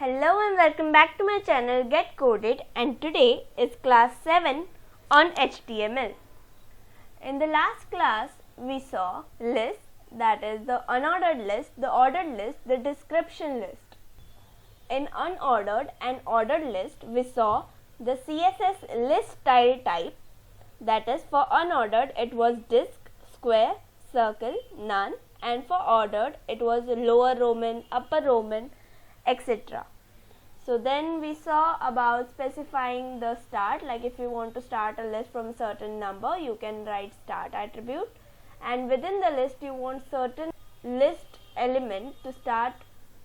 Hello and welcome back to my channel Get Coded, and today is class 7 on HTML. In the last class we saw lists, that is the unordered list, the ordered list, the description list. In unordered and ordered list we saw the CSS list style type, that is for unordered it was disk, square, circle, none, and for ordered it was lower Roman, upper Roman, etc. So then we saw about specifying the start, like if you want to start a list from a certain number, you can write start attribute, and within the list you want certain list element to start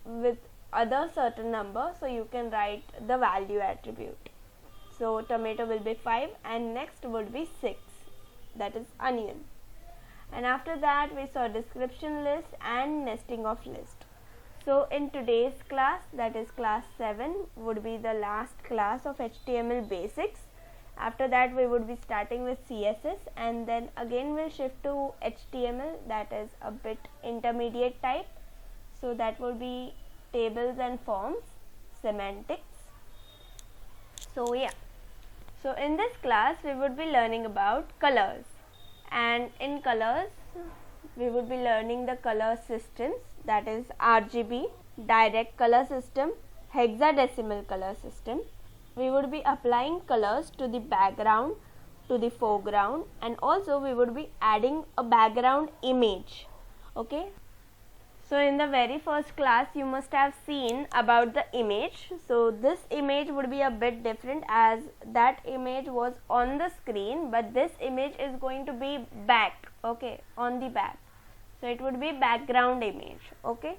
with other certain number, so you can write the value attribute. So tomato will be 5 and next would be 6, that is onion. And after that we saw description list and nesting of list. So in today's class, that is class 7, would be the last class of HTML basics. After that we would be starting with CSS, and then again we'll shift to HTML, that is a bit intermediate type. So that would be tables and forms, semantics. So yeah, so in this class we would be learning about colors, and in colors we would be learning the color systems, that is RGB, direct color system, hexadecimal color system. We would be applying colors to the background, to the foreground, and also we would be adding a background image. Okay. So in the very first class you must have seen about the image. So this image would be a bit different, as that image was on the screen, but this image is going to be back, okay, on the back. So it would be background image, okay.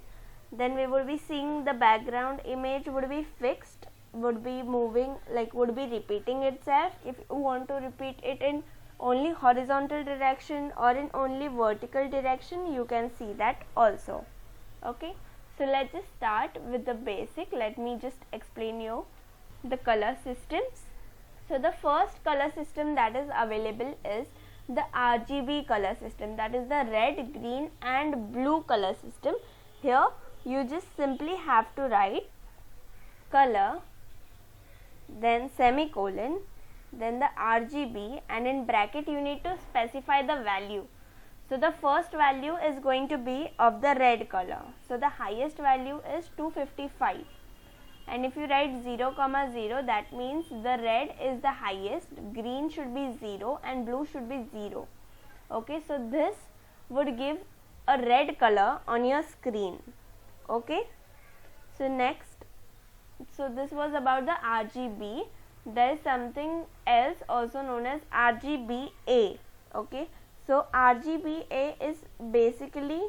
Then we would be seeing the background image would be fixed, would be moving, like would be repeating itself. If you want to repeat it in only horizontal direction or in only vertical direction, you can see that also. Okay, so let's just start with the basic. Let me just explain you the color systems. So the first color system that is available is the RGB color system, that is the red, green and blue color system. Here you just simply have to write color, then semicolon, then the RGB, and in bracket you need to specify the value. So the first value is going to be of the red color. So the highest value is 255. And if you write 0, 0, that means the red is the highest, green should be 0 and blue should be 0. Okay, so this would give a red color on your screen. Okay, so next, so this was about the RGB. There is something else also known as RGBA. Okay, so RGBA is basically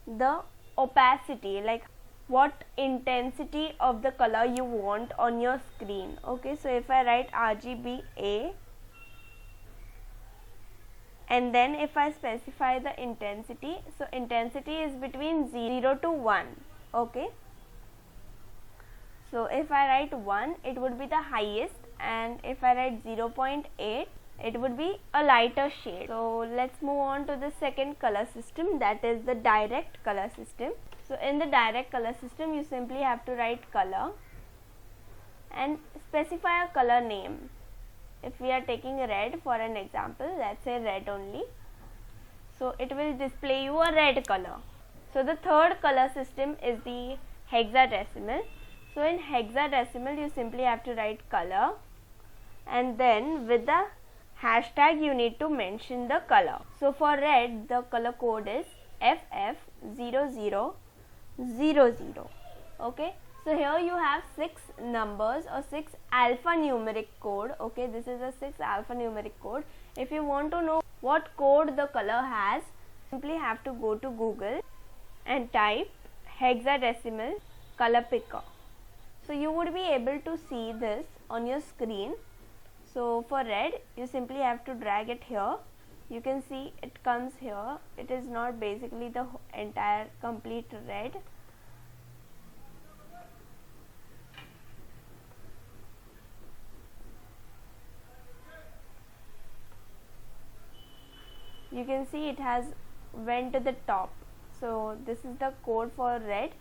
the opacity, like what intensity of the color you want on your screen. Okay, so if I write RGBA and then if I specify the intensity, so intensity is between 0 to 1. Okay, so if I write 1, it would be the highest, and if I write 0.8, it would be a lighter shade. So let's move on to the second color system, that is the direct color system. So in the direct color system you simply have to write color and specify a color name. If we are taking red for an example, let's say red only, so it will display you a red color. So the third color system is the hexadecimal. So in hexadecimal you simply have to write color, and then with the hashtag you need to mention the color. So for red the color code is FF0000. Okay, so here you have 6 numbers or 6 alphanumeric code. Okay, this is a 6 alphanumeric code. If you want to know what code the color has, simply have to go to Google and type hexadecimal color picker. So you would be able to see this on your screen. So for red you simply have to drag it here. You can see it comes here. It is not basically the entire complete red. You can see it has went to the top. So this is the code for red.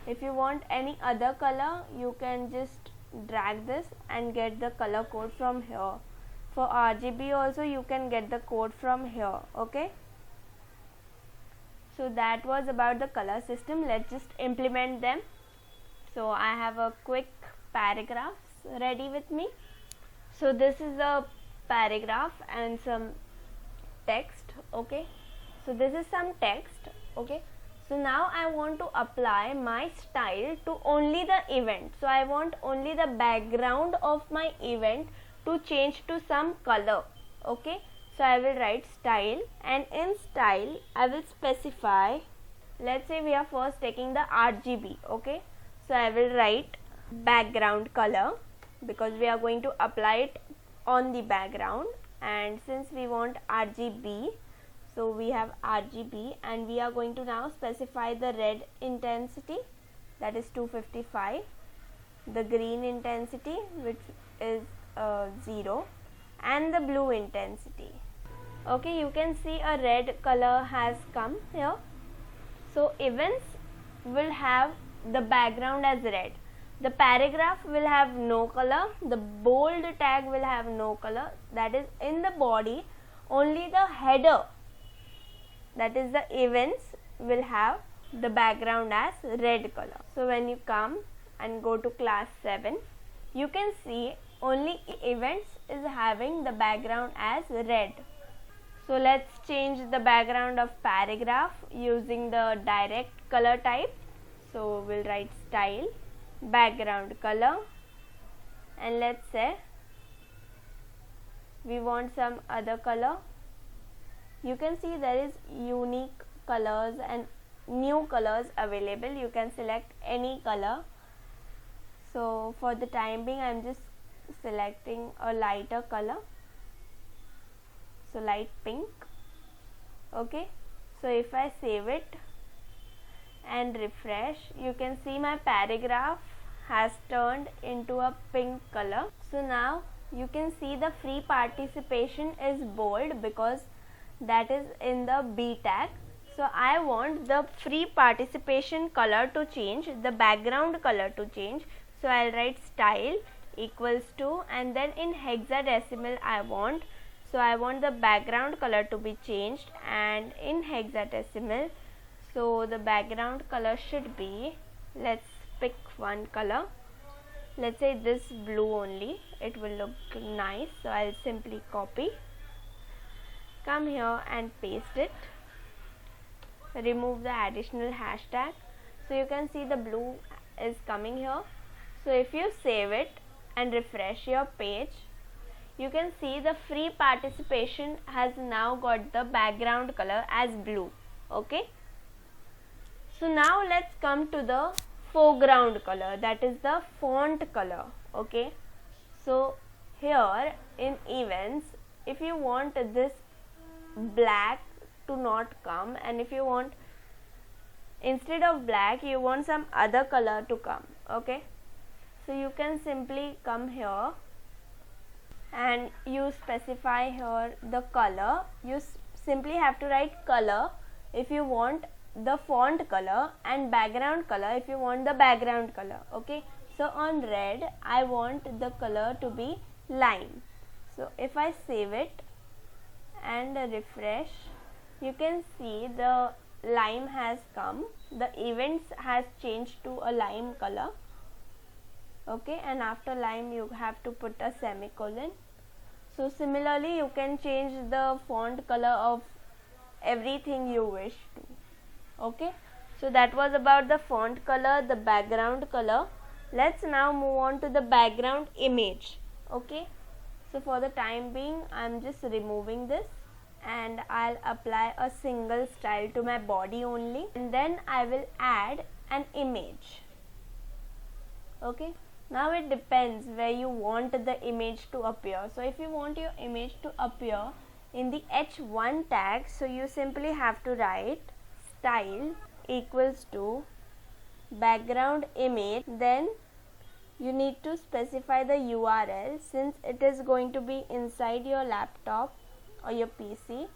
If you want any other color, you can just drag this and get the color code from here. For RGB also you can get the code from here. Okay, so that was about the color system. Let's just implement them. So I have a quick paragraphs ready with me. So this is a paragraph and some text. Okay, so this is some text. Okay, so now I want to apply my style to only the event. So I want only the background of my event to change to some color. Okay, so I will write style, and in style I will specify, let's say we are first taking the RGB. Okay, so I will write background color because we are going to apply it on the background, and since we want RGB, so we have RGB, and we are going to now specify the red intensity, that is 255, the green intensity which is 0, and the blue intensity. Okay, you can see a red color has come here. So events will have the background as red, the paragraph will have no color, the bold tag will have no color, that is in the body only the header, that is the events, will have the background as red color. So when you come and go to class 7, you can see only events is having the background as red. So let's change the background of paragraph using the direct color type. So we'll write style, background color, and let's say we want some other color. You can see there is unique colors and new colors available. You can select any color. So for the time being I am just selecting a lighter color, so light pink. Okay, so if I save it and refresh, you can see my paragraph has turned into a pink color. So now you can see the free participation is bold because that is in the B tag. So I want the free participation color to change, the background color to change. So I'll write style equals to, and then in hexadecimal I want the background color to be changed, and in hexadecimal, so the background color should be, let's pick one color, let's say this blue only, it will look nice. So I'll simply copy, come here and paste it, remove the additional hashtag. So you can see the blue is coming here. So if you save it and refresh your page, you can see the free participation has now got the background color as blue. Okay, so now let's come to the foreground color, that is the font color. Okay, so here in events, if you want this black to not come, and if you want instead of black you want some other color to come. Okay, so you can simply come here and you specify here the color. You simply have to write color if you want the font color, and background color if you want the background color. Okay, so on red I want the color to be lime. So if I save it and refresh, you can see the lime has come, the events has changed to a lime color. Okay, and after lime you have to put a semicolon. So similarly you can change the font color of everything you wish to. Okay, so that was about the font color, the background color. Let's now move on to the background image. Okay, so for the time being I'm just removing this, and I'll apply a single style to my body only, and then I will add an image. Okay, now it depends where you want the image to appear. So if you want your image to appear in the H1 tag, so you simply have to write style equals to background image, then you need to specify the URL since it is going to be inside your laptop or your PC.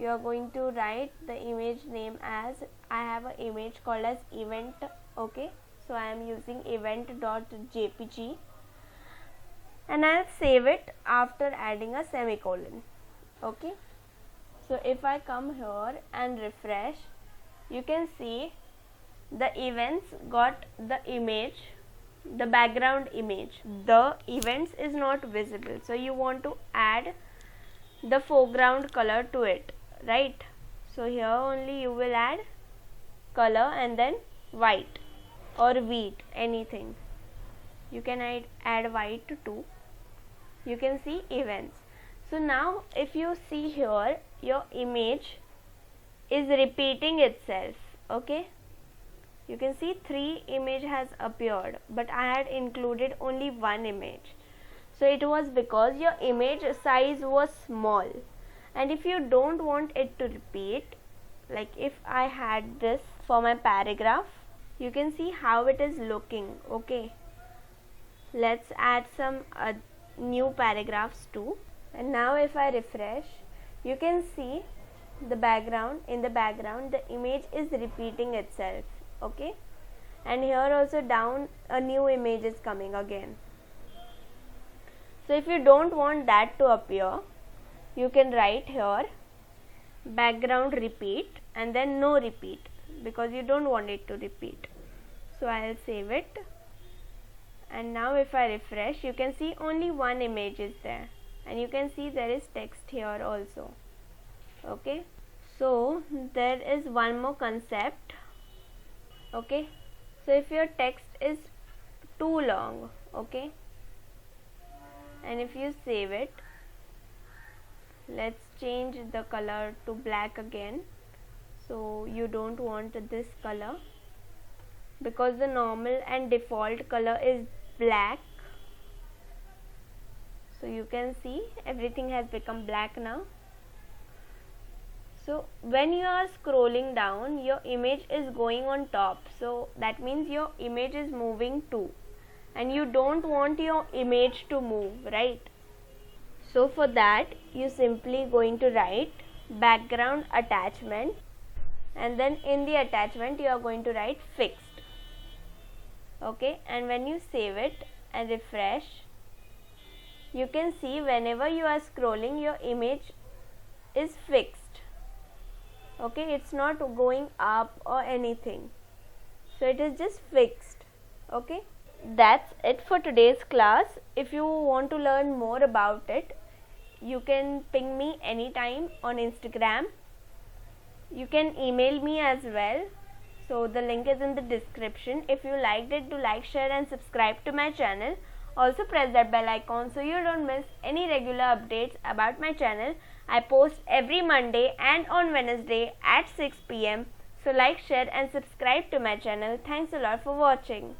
you are going to write the image name as, I have an image called as event. Okay, so I am using event.jpg, and I'll save it after adding a semicolon. Okay, so if I come here and refresh, you can see the events got the image, the background image. The events is not visible, so you want to add the foreground color to it, right? So here only you will add color and then white or wheat, anything. You can add white too. You can see events. So now if you see here, your image is repeating itself. Okay, you can see 3 image has appeared, but I had included only 1 image. So it was because your image size was small, and if you don't want it to repeat, like if I had this for my paragraph, you can see how it is looking. Okay, let's add some new paragraphs too. And now if I refresh, you can see the background, in the background the image is repeating itself. Okay, and here also down a new image is coming again. So if you don't want that to appear, you can write here background repeat and then no repeat, because you don't want it to repeat. So I'll save it, and now if I refresh, you can see only 1 image is there, and you can see there is text here also. Okay, so there is one more concept. Okay, so if your text is too long, okay, and if you save it, let's change the color to black again. So you don't want this color, because the normal and default color is black. So you can see everything has become black now. So when you are scrolling down, your image is going on top, so that means your image is moving too, and you don't want your image to move, right? So for that, you simply going to write background attachment, and then in the attachment you are going to write fixed. Okay, and when you save it and refresh, you can see whenever you are scrolling, your image is fixed. Okay, it's not going up or anything, so it is just fixed. Okay, that's it for today's class. If you want to learn more about it, you can ping me anytime on Instagram. You can email me as well, so the link is in the description. If you liked it, do like, share and subscribe to my channel. Also press that bell icon so you don't miss any regular updates about my channel. I post every Monday and on Wednesday at 6 p.m. So like, share and subscribe to my channel. Thanks a lot for watching.